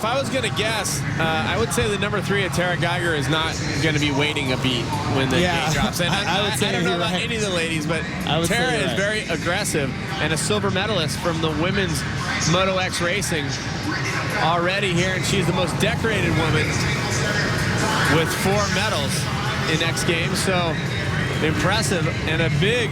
if I was going to guess, I would say the number 3 at Tara Geiger is not going to be waiting a beat when the gate drops. And I would say I don't know about right. any of the ladies, but Tara is right. very aggressive and a silver medalist from the women's Moto X Racing already here, and she's the most decorated woman with 4 medals in X Games. So impressive, and a big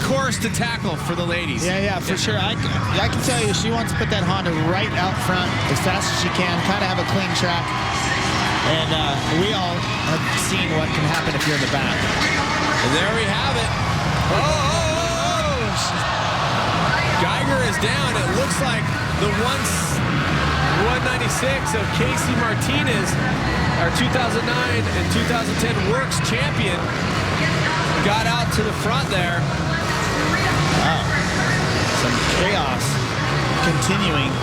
course to tackle for the ladies. Yeah, for sure. I can tell you, she wants to put that Honda right out front as fast as she can, kind of have a clean track. And we all have seen what can happen if you're in the back. And there we have it. Geiger is down. It looks like the 196 of Casey Martinez, our 2009 and 2010 Works champion, got out to the front there. Wow. Some chaos continuing.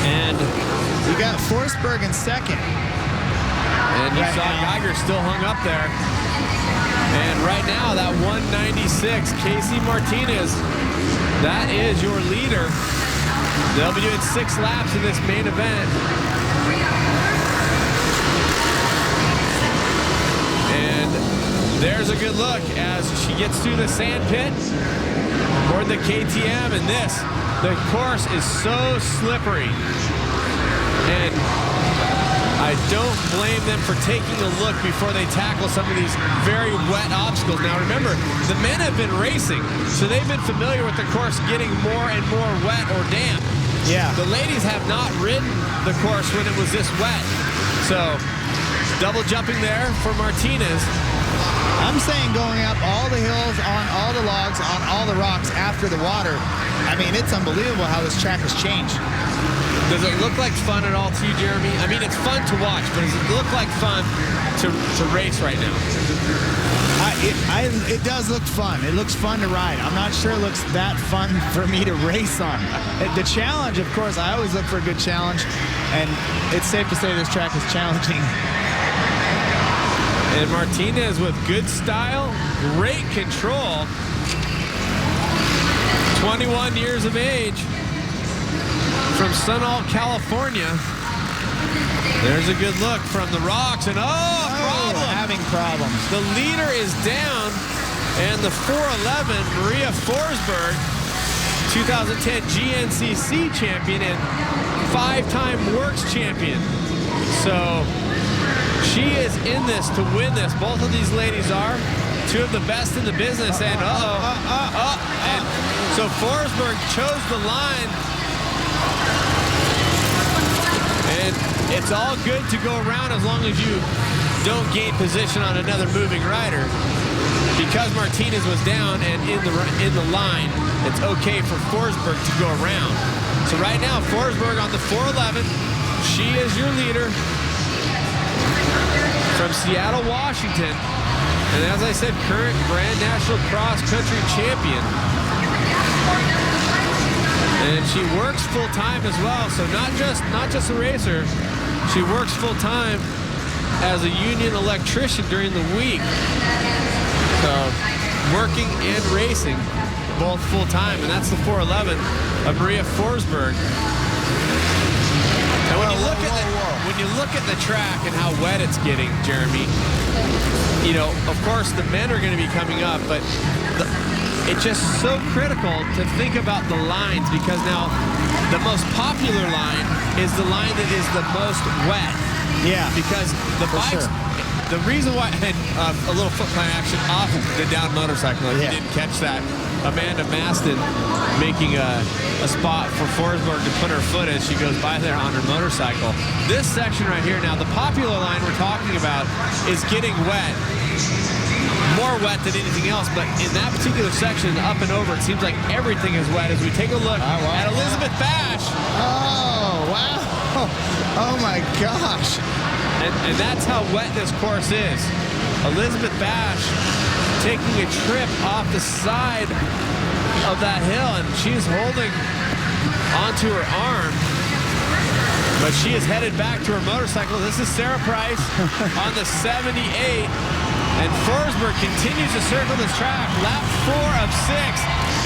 And we got Forsberg in second. And you saw Geiger still hung up there. And right now, that 196, Casey Martinez, that is your leader. They'll be doing 6 laps in this main event. And there's a good look as she gets through the sand pit toward the KTM. And the course is so slippery. And I don't blame them for taking a look before they tackle some of these very wet obstacles. Now remember, the men have been racing, so they've been familiar with the course getting more and more wet or damp. Yeah. The ladies have not ridden the course when it was this wet. So double jumping there for Martinez. I'm saying going up all the hills, on all the logs, on all the rocks after the water. I mean, it's unbelievable how this track has changed. Does it look like fun at all to you, Jeremy? I mean, it's fun to watch, but does it look like fun to race right now? It does look fun. It looks fun to ride. I'm not sure it looks that fun for me to race on. The challenge, of course, I always look for a good challenge, and it's safe to say this track is challenging. And Martinez with good style, great control. 21 years of age. From Sunol, California. There's a good look from the rocks, and having problems. The leader is down, and the 411, Maria Forsberg, 2010 GNCC champion and 5-time Works champion. So she is in this to win this. Both of these ladies are 2 of the best in the business, and and so Forsberg chose the line. And it's all good to go around as long as you don't gain position on another moving rider. Because Martinez was down and in the line, it's okay for Forsberg to go around. So right now, Forsberg on the 411. She is your leader from Seattle, Washington. And as I said, current Grand National Cross Country champion. And she works full-time as well, so not just a racer. She works full-time as a union electrician during the week. So working and racing both full-time, and that's the 411 of Maria Forsberg. And when you look at the track and how wet it's getting, Jeremy, you know, of course the men are going to be coming up, but it's just so critical to think about the lines, because now the most popular line is the line that is the most wet. Yeah. Because the bikes, the reason why, and a little foot plant action off the down motorcycle, if you didn't catch that, Amanda Maston making a spot for Forsberg to put her foot as she goes by there on her motorcycle. This section right here now, the popular line we're talking about is getting wet. More wet than anything else, but in that particular section, up and over, it seems like everything is wet. As we take a look at Elizabeth Bash. Oh, wow. Oh, my gosh. And that's how wet this course is. Elizabeth Bash taking a trip off the side of that hill, and she's holding onto her arm. But she is headed back to her motorcycle. This is Sarah Price on the 78. And Forsberg continues to circle this track, lap 4 of 6.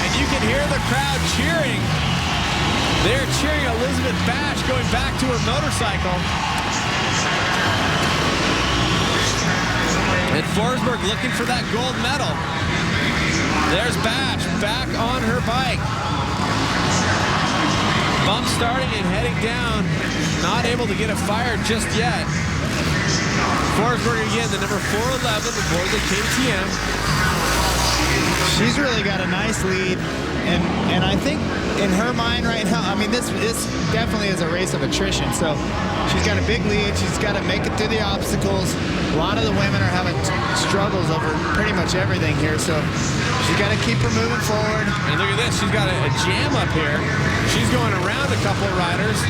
And you can hear the crowd cheering They're cheering Elizabeth Bash going back to her motorcycle. And Forsberg looking for that gold medal. There's Bash back on her bike. Bump starting and heading down. Not able to get it fired just yet. Forsberg again, the number 411 aboard the KTM. She's really got a nice lead, and I think in her mind right now, I mean, this definitely is a race of attrition. So she's got a big lead. She's got to make it through the obstacles. A lot of the women are having struggles over pretty much everything here. So she's got to keep her moving forward. And look at this. She's got a jam up here. She's going around a couple of riders.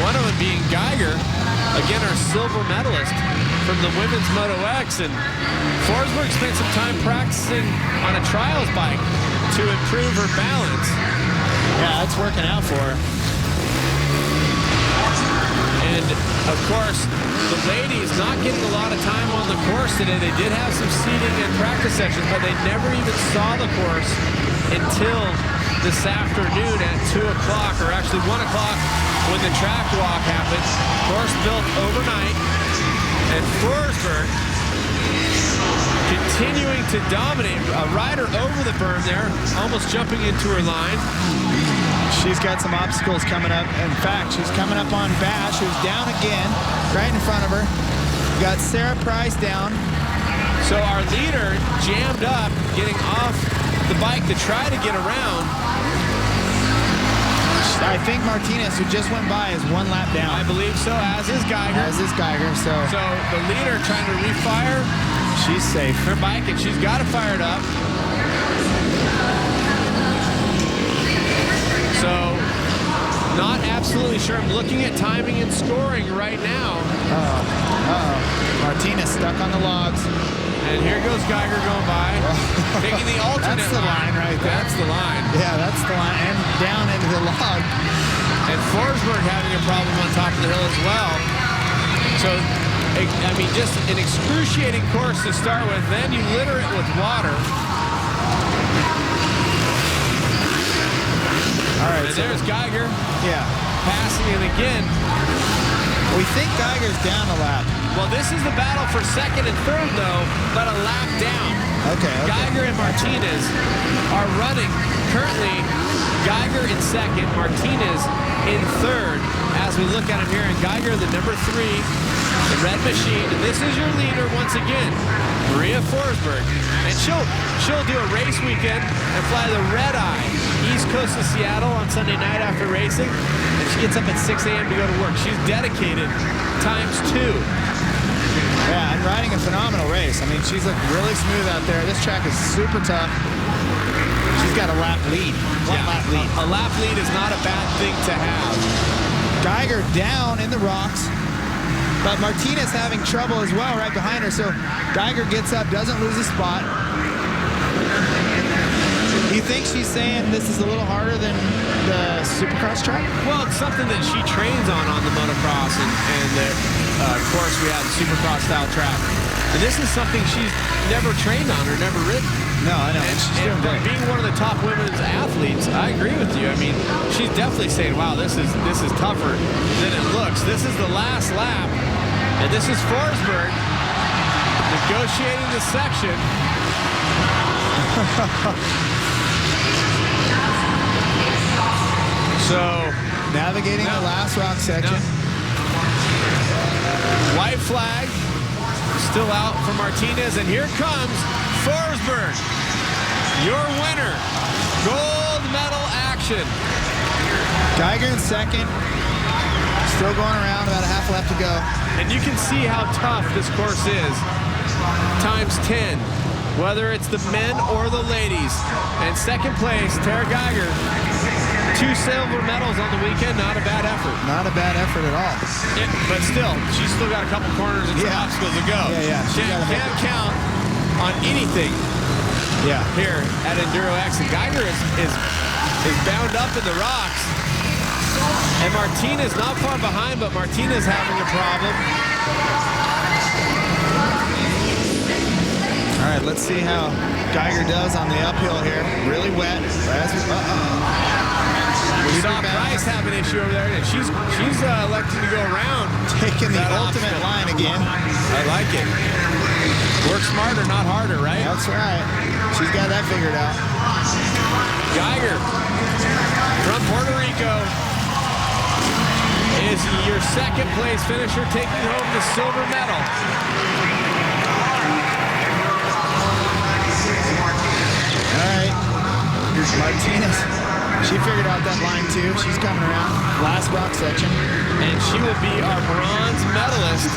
One of them being Geiger, again, our silver medalist from the women's Moto X. And Forsberg spent some time practicing on a trials bike to improve her balance. Yeah, it's working out for her. And, of course, the ladies not getting a lot of time on the course today. They did have some seating and practice sessions, but they never even saw the course until this afternoon at 2 o'clock, or actually 1 o'clock when the track walk happened. Course built overnight. And Forsberg continuing to dominate. A rider over the berm there, almost jumping into her line. She's got some obstacles coming up. In fact, she's coming up on Bash, who's down again, right in front of her. Got Sarah Price down. So our leader jammed up, getting off the bike to try to get around. I think Martinez, who just went by, is 1 lap down. I believe so, as is Geiger. As is Geiger, so the leader trying to refire. She's safe. Her bike, and she's got it fired up. So, not absolutely sure. I'm looking at timing and scoring right now. Martinez stuck on the logs. And here goes Geiger going by. Taking the alternate That's the line right there. That's the line. Yeah, that's the line. And down into the log. And Forsberg having a problem on top of the hill as well. So, I mean, just an excruciating course to start with. Then you litter it with water. All right. And there's Geiger. Yeah. Passing it again. We think Geiger's down a lap. Well, this is the battle for second and third, though, but a lap down. Okay. Geiger and Martinez are running. Currently, Geiger in second, Martinez in third. As we look at him here, and Geiger, the number 3, the red machine. And this is your leader once again, Maria Forsberg. And she'll do a race weekend and fly the red eye east coast of Seattle on Sunday night after racing. And she gets up at 6 a.m. to go to work. She's dedicated ×2. Yeah, and riding a phenomenal race. I mean, she's looked really smooth out there. This track is super tough. She's got a lap lead. One lap lead. A lap lead is not a bad thing to have. Geiger down in the rocks, but Martinez having trouble as well right behind her. So Geiger gets up, doesn't lose a spot. You think she's saying this is a little harder than the Supercross track? Well, it's something that she trains on the motocross and the course we have, the Supercross style track. And this is something she's never trained on or never ridden. No, I know. And She's doing great. being one of the top women's athletes, I agree with you. I mean, she's definitely saying, wow, this is tougher than it looks. This is the last lap. And this is Forsberg negotiating the section. So, navigating the last rock section. White flag still out for Martinez, and here comes Forsberg, your winner. Gold medal action. Geiger in second. Still going around, about a half lap to go. And you can see how tough this course is. ×10, whether it's the men or the ladies. And second place, Tara Geiger. 2 silver medals on the weekend, not a bad effort. Not a bad effort at all. Yeah, but still, she's still got a couple corners and some obstacles to go. Yeah. Can't count on anything here at Enduro X. And Geiger is bound up in the rocks. And Martinez not far behind, but Martinez having a problem. All right, let's see how Geiger does on the uphill here. Really wet. We saw Price Grace have an issue over there, and she's electing to go around. Taking the that ultimate option. line again. I like it. Work smarter, not harder, right? That's right. She's got that figured out. Geiger from Puerto Rico is your second place finisher, taking home the silver medal. All right. Martinez. She figured out that line too. She's coming around. Last rock section. And she will be our bronze medalist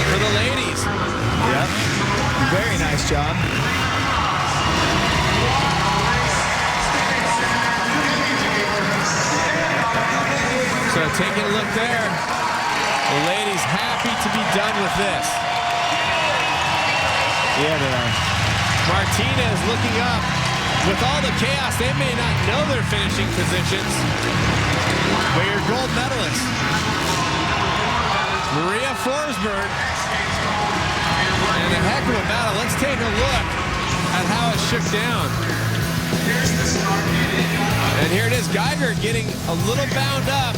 for the ladies. Yep. Very nice job. So taking a look there, the ladies happy to be done with this. Yeah, they are. Martinez looking up. With all the chaos, they may not know their finishing positions, but your gold medalist, Maria Forsberg, and a heck of a battle. Let's take a look at how it shook down. And here it is, Geiger getting a little bound up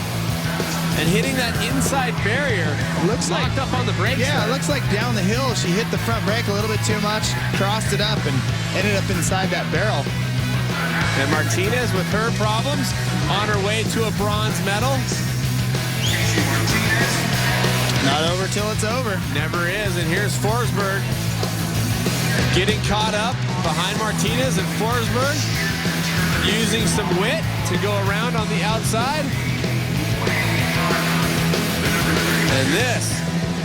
and hitting that inside barrier. Looks locked like, up on the brakes. Yeah, it looks like down the hill she hit the front brake a little bit too much, crossed it up, and ended up inside that barrel. And Martinez, with her problems, on her way to a bronze medal. Not over till it's over. Never is. And here's Forsberg getting caught up behind Martinez, and Forsberg using some wit to go around on the outside. And this,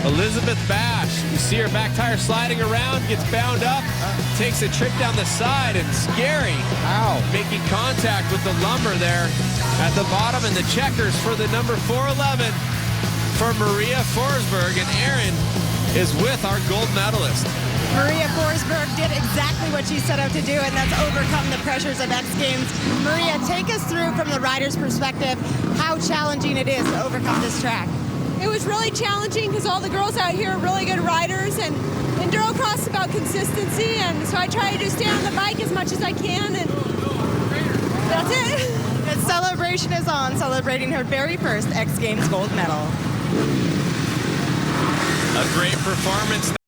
Elizabeth Bash, you see her back tire sliding around, gets bound up, takes a trip down the side, and Scary making contact with the lumber there at the bottom, and the checkers for the number 411 for Maria Forsberg, and Aaron is with our gold medalist. Maria Forsberg did exactly what she set out to do, and that's overcome the pressures of X Games. Maria, take us through from the rider's perspective how challenging it is to overcome this track. It was really challenging because all the girls out here are really good riders, and Endurocross is about consistency, and so I try to just stay on the bike as much as I can, and that's it. The celebration is on, celebrating her very first X Games gold medal. A great performance.